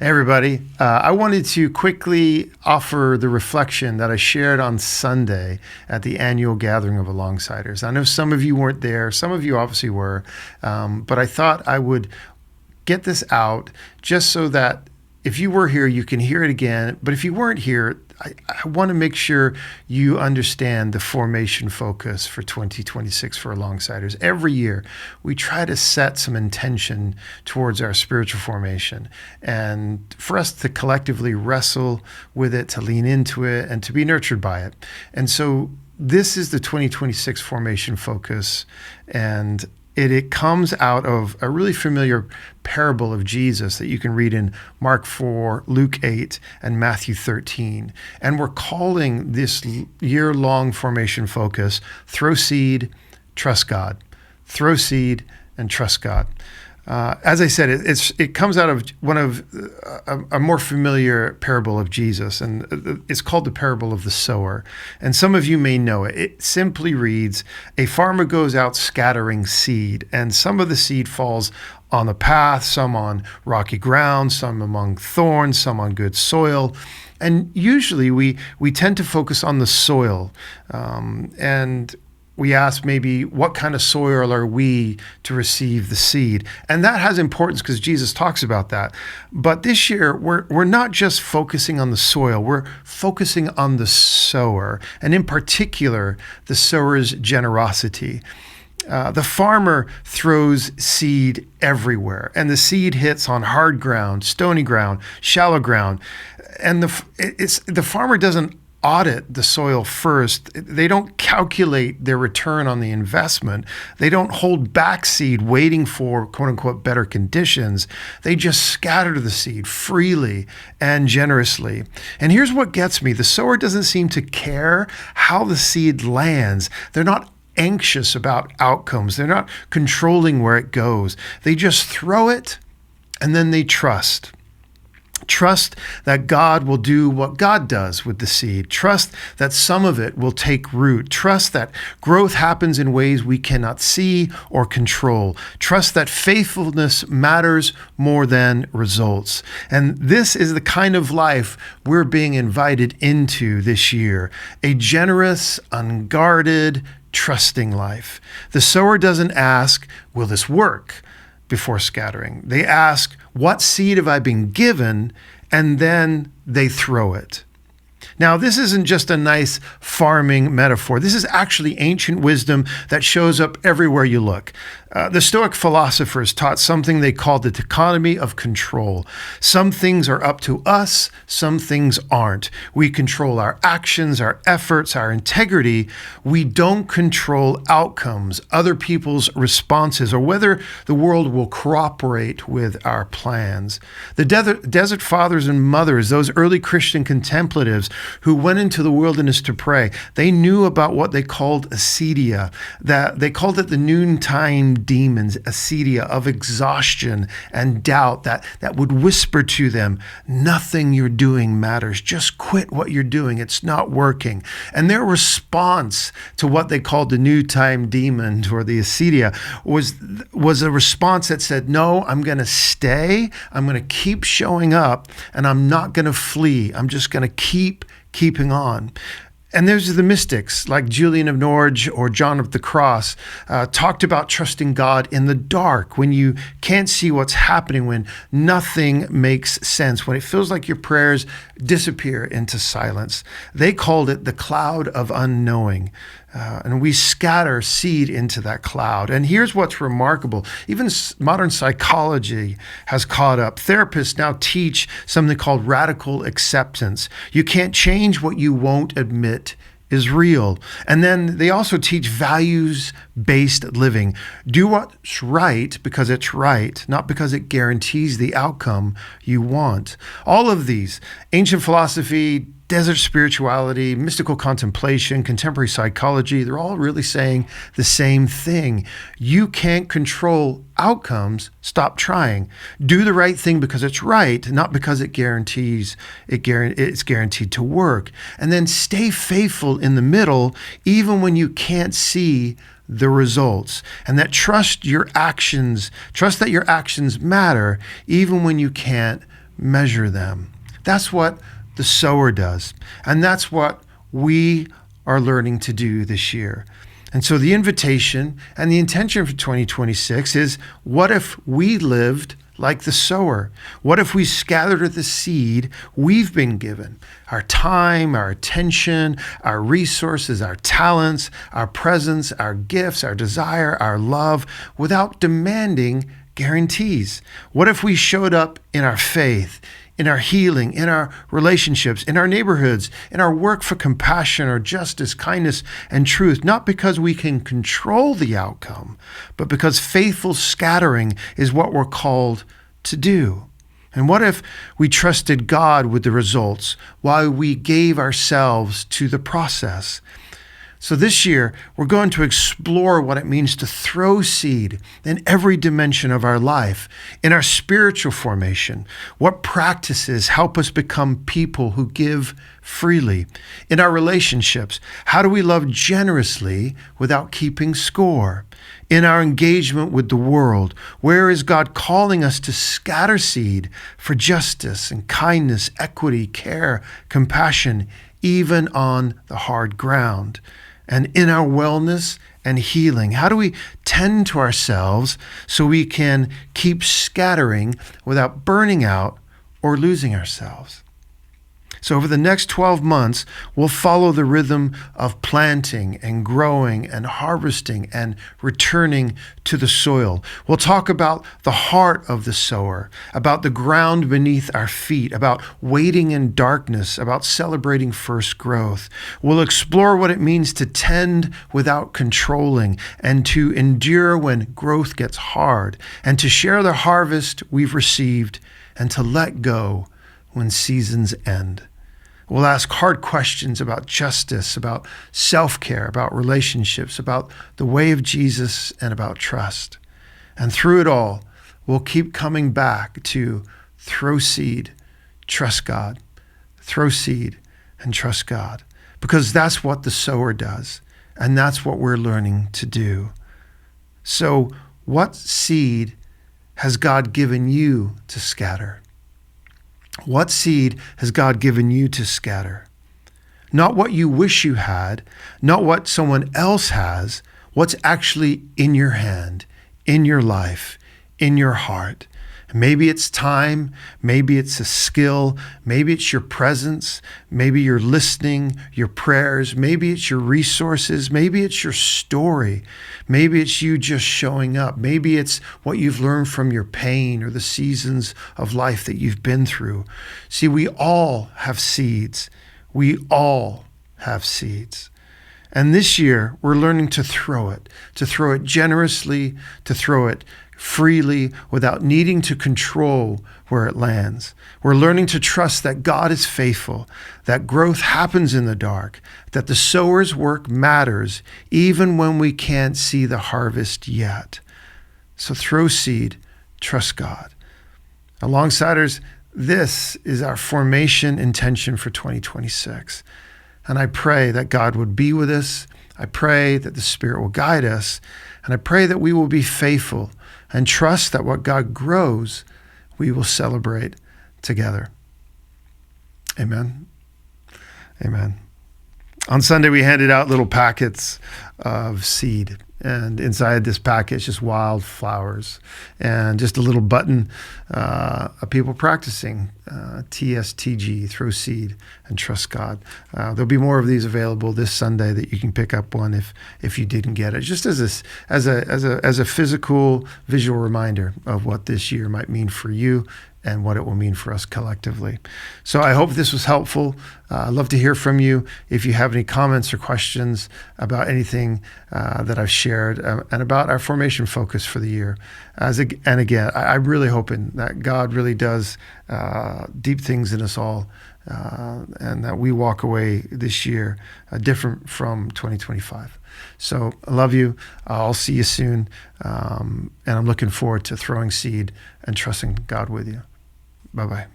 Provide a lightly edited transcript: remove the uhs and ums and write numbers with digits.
Hey everybody, I wanted to quickly offer the reflection that I shared on Sunday at the annual gathering of Alongsiders. I know some of you weren't there, some of you obviously were, but I thought I would get this out just so that if you were here, you can hear it again. But if you weren't here, I want to make sure you understand the formation focus for 2026 for Alongsiders. Every year, we try to set some intention towards our spiritual formation and for us to collectively wrestle with it, to lean into it, and to be nurtured by it. And so this is the 2026 formation focus, and it comes out of a really familiar parable of Jesus that you can read in Mark 4, Luke 8, and Matthew 13. And we're calling this year-long formation focus, Throw Seed, Trust God. Throw seed and trust God. As I said, it comes out of one of a more familiar parable of Jesus, and it's called the parable of the sower. And some of you may know it. It simply reads, a farmer goes out scattering seed, and some of the seed falls on the path, some on rocky ground, some among thorns, some on good soil. And usually we tend to focus on the soil, and we ask maybe what kind of soil are we to receive the seed? And that has importance because Jesus talks about that. But this year, we're not just focusing on the soil, we're focusing on the sower, and in particular, the sower's generosity. The farmer throws seed everywhere, and the seed hits on hard ground, stony ground, shallow ground. And the farmer doesn't audit the soil first. They don't calculate their return on the investment. They don't hold back seed waiting for quote unquote better conditions. They just scatter the seed freely and generously. And here's what gets me. The sower doesn't seem to care how the seed lands. They're not anxious about outcomes. They're not controlling where it goes. They just throw it and then they trust. Trust that God will do what God does with the seed. Trust that some of it will take root. Trust that growth happens in ways we cannot see or control. Trust that faithfulness matters more than results. And this is the kind of life we're being invited into this year. A generous, unguarded, trusting life. The sower doesn't ask, will this work? Before scattering. They ask, what seed have I been given? And then they throw it. Now, this isn't just a nice farming metaphor. This is actually ancient wisdom that shows up everywhere you look. The Stoic philosophers taught something they called the dichotomy of control. Some things are up to us, some things aren't. We control our actions, our efforts, our integrity. We don't control outcomes, other people's responses, or whether the world will cooperate with our plans. The desert fathers and mothers, those early Christian contemplatives who went into the wilderness to pray, they knew about what they called acedia, that they called it the noontime demons, acedia of exhaustion and doubt that would whisper to them, nothing you're doing matters. Just quit what you're doing. It's not working. And their response to what they called the noontime demons or the acedia was a response that said, no, I'm going to stay. I'm going to keep showing up, and I'm not going to flee. I'm just going to keeping on. And there's the mystics like Julian of Norwich or John of the Cross talked about trusting God in the dark, when you can't see what's happening, when nothing makes sense, when it feels like your prayers disappear into silence. They called it the cloud of unknowing. And we scatter seed into that cloud. And here's what's remarkable. Even modern psychology has caught up. Therapists now teach something called radical acceptance. You can't change what you won't admit is real. And then they also teach values-based living. Do what's right because it's right, not because it guarantees the outcome you want. All of these, ancient philosophy, desert spirituality, mystical contemplation, contemporary psychology, they're all really saying the same thing. You can't control outcomes. Stop trying. Do the right thing because it's right, not because it's guaranteed to work. And then stay faithful in the middle, even when you can't see the results. And trust that your actions matter, even when you can't measure them. That's what the sower does. And that's what we are learning to do this year. And so the invitation and the intention for 2026 is, what if we lived like the sower? What if we scattered the seed we've been given? Our time, our attention, our resources, our talents, our presence, our gifts, our desire, our love, without demanding guarantees. What if we showed up in our faith, in our healing, in our relationships, in our neighborhoods, in our work for compassion or justice, kindness, and truth, not because we can control the outcome, but because faithful scattering is what we're called to do? And what if we trusted God with the results while we gave ourselves to the process? So this year, we're going to explore what it means to throw seed in every dimension of our life, in our spiritual formation. What practices help us become people who give freely? In our relationships, how do we love generously without keeping score? In our engagement with the world, where is God calling us to scatter seed for justice and kindness, equity, care, compassion, even on the hard ground? And in our wellness and healing, how do we tend to ourselves so we can keep scattering without burning out or losing ourselves? So over the next 12 months, we'll follow the rhythm of planting and growing and harvesting and returning to the soil. We'll talk about the heart of the sower, about the ground beneath our feet, about waiting in darkness, about celebrating first growth. We'll explore what it means to tend without controlling and to endure when growth gets hard, and to share the harvest we've received and to let go when seasons end. We'll ask hard questions about justice, about self-care, about relationships, about the way of Jesus, and about trust. And through it all, we'll keep coming back to throw seed, trust God. Throw seed and trust God. Because that's what the sower does. And that's what we're learning to do. So what seed has God given you to scatter? What seed has God given you to scatter? Not what you wish you had, not what someone else has, what's actually in your hand, in your life, in your heart. Maybe it's time, maybe it's a skill, maybe it's your presence, maybe you're listening, your prayers, maybe it's your resources, maybe it's your story, maybe it's you just showing up, maybe it's what you've learned from your pain or the seasons of life that you've been through. See, we all have seeds. We all have seeds. And this year, we're learning to throw it generously, to throw it freely without needing to control where it lands. We're learning to trust that God is faithful, that growth happens in the dark, that the sower's work matters even when we can't see the harvest yet. So throw seed, trust God. Alongsiders, this is our formation intention for 2026. And I pray that God would be with us. I pray that the Spirit will guide us. And I pray that we will be faithful and trust that what God grows, we will celebrate together. Amen. Amen. On Sunday, we handed out little packets of seed. And inside this packet is just wildflowers and just a little button of people practicing TSTG, throw seed and trust God. There'll be more of these available this Sunday that you can pick up one if you didn't get it, just as a physical, visual reminder of what this year might mean for you and what it will mean for us collectively. So I hope this was helpful. I'd love to hear from you if you have any comments or questions about anything that I've shared and about our formation focus for the year. And again, I'm really hoping that God really does deep things in us all and that we walk away this year different from 2025. So I love you. I'll see you soon. And I'm looking forward to throwing seed and trusting God with you. Bye-bye.